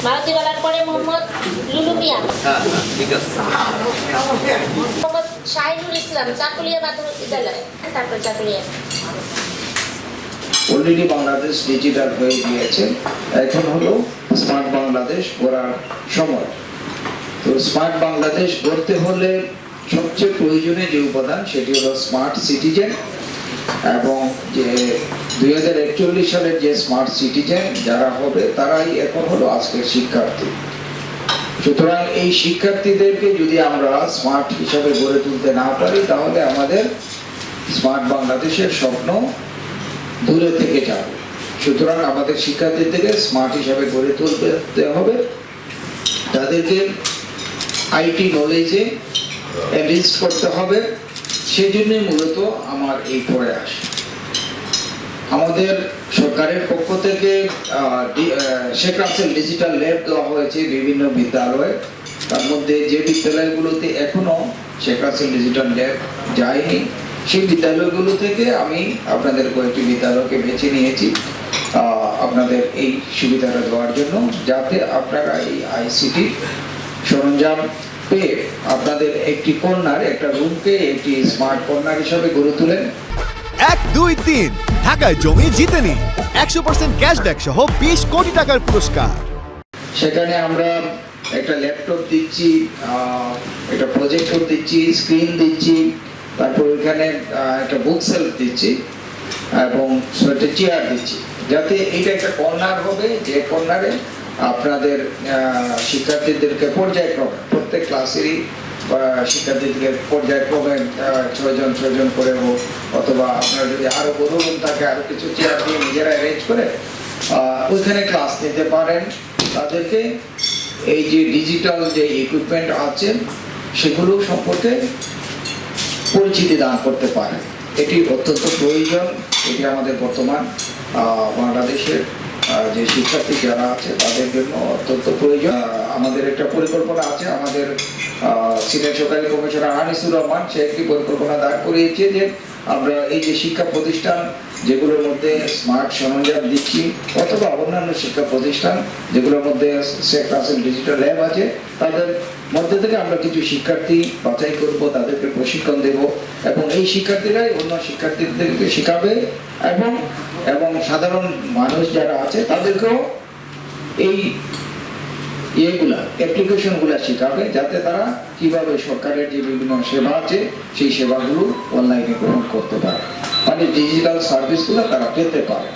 মারুতি বালার পরে মোহাম্মদ লুলু মিয়া। হ্যাঁ ঠিক আছে। মোহাম্মদ শাহিনুল ইসলাম, চাকুলিয়া মাধ্যমিক বিদ্যালয়। তারপর চাকুলিয়া। অলরেডি বাংলাদেশ ডিজিটাল হয়ে গিয়েছে, এখন হলো স্মার্ট বাংলাদেশ গড়ার সময়। তো স্মার্ট বাংলাদেশ গড়তে হলে সবচেয়ে প্রয়োজনীয় যে উপাদান সেটি হলো স্মার্ট সিটিজেন, এবং যে 2041 সালের যে স্মার্ট সিটিজেন যারা হবে তারাই এখন হলো আজকের শিক্ষার্থী। সুতরাং এই শিক্ষার্থীদেরকে যদি আমরা স্মার্ট হিসাবে গড়ে তুলতে না পারি তাহলে আমাদের স্মার্ট বাংলাদেশের স্বপ্ন দূরে থেকে যাবে। সুতরাং আমাদের শিক্ষার্থীদেরকে স্মার্ট হিসাবে গড়ে তুলতে হবে, তাদেরকে আইটি নলেজে এনরিচ করতে হবে। সেজন্য মূলত আমার এই প্রয়াস। আমাদের সরকারের পক্ষ থেকে শেখ রাসেল ডিজিটাল ল্যাব দেওয়া হয়েছে বিভিন্ন বিদ্যালয়ে। তার মধ্যে যে বিদ্যালয়গুলোতে এখনো শেখ রাসেল ডিজিটাল ল্যাব যায়নি সেই বিদ্যালয়গুলো থেকে আমি আপনাদের কয়েকটি বিদ্যালয়কে বেছে নিয়েছি আপনাদের এই সুবিধাটা দেওয়ার জন্য, যাতে আপনারা এই আইসিটি সরঞ্জাম পেয়ে আপনাদের একটি কর্নার, একটা রুমকে একটি স্মার্ট কর্নার হিসাবে গড়ে তোলেন। 1, 2, 3 ঢাকায় জমি জিতে নিন 100% ক্যাশব্যাক সহ 20 কোটি টাকার পুরস্কার। সেখানে আমরা একটা ল্যাপটপ দিচ্ছি, একটা প্রজেক্টর দিচ্ছি, স্ক্রিন দিচ্ছি, তারপর ওইখানে একটা বুক সেলফ দিচ্ছি এবং একটা চেয়ার দিচ্ছি, যাতে এইটা একটা কর্নার হবে যে কর্নারে আপনাদের শিক্ষার্থীদেরকে পর্যায়ক্রমে প্রত্যেক ক্লাসেরই শিক্ষার্থীদের পর্যায়ক্রমে 6 জন করে হোক, অথবা আপনার যদি আরো বড় রুম থাকে আরো কিছু চেয়ার দিয়ে নিজেরা অ্যারেঞ্জ করে ওইখানে ক্লাস নিতে পারেন। তাদেরকে এই যে ডিজিটাল যে ইকুইপমেন্ট আছে সেগুলো সম্পর্কে পরিচিতি দান করতে পারে। এটি অত্যন্ত প্রয়োজন। এটি আমাদের বর্তমান বাংলাদেশের যে শিক্ষার্থী যারা আছে তাদের জন্য অত্যন্ত প্রয়োজন। আমাদের একটা পরিকল্পনা আছে, আমাদের সিনিয়র সরকারি কমিশনার আনিসুর রহমান সে একটি পরিকল্পনা দাঁড় করিয়েছে যে আমরা এই যে শিক্ষা প্রতিষ্ঠান যেগুলোর মধ্যে স্মার্ট সরঞ্জাম দিচ্ছি, অথবা অন্যান্য শিক্ষা প্রতিষ্ঠান যেগুলোর মধ্যে শেখ রাসেল ডিজিটাল ল্যাব আছে, তাদের মধ্যে থেকে আমরা কিছু শিক্ষার্থী বাছাই করব, তাদেরকে প্রশিক্ষণ দেব, এবং এই শিক্ষার্থীরাই অন্য শিক্ষার্থীদেরকে শেখাবে, এবং সাধারণ মানুষ যারা আছে তাদেরকেও এই অ্যাপ্লিকেশনগুলো শেখাবে, যাতে তারা কিভাবে সরকারের যে বিভিন্ন সেবা আছে সেই সেবাগুলো অনলাইনে গ্রহণ করতে পারে, মানে ডিজিটাল সার্ভিসগুলো তারা পেতে পারে।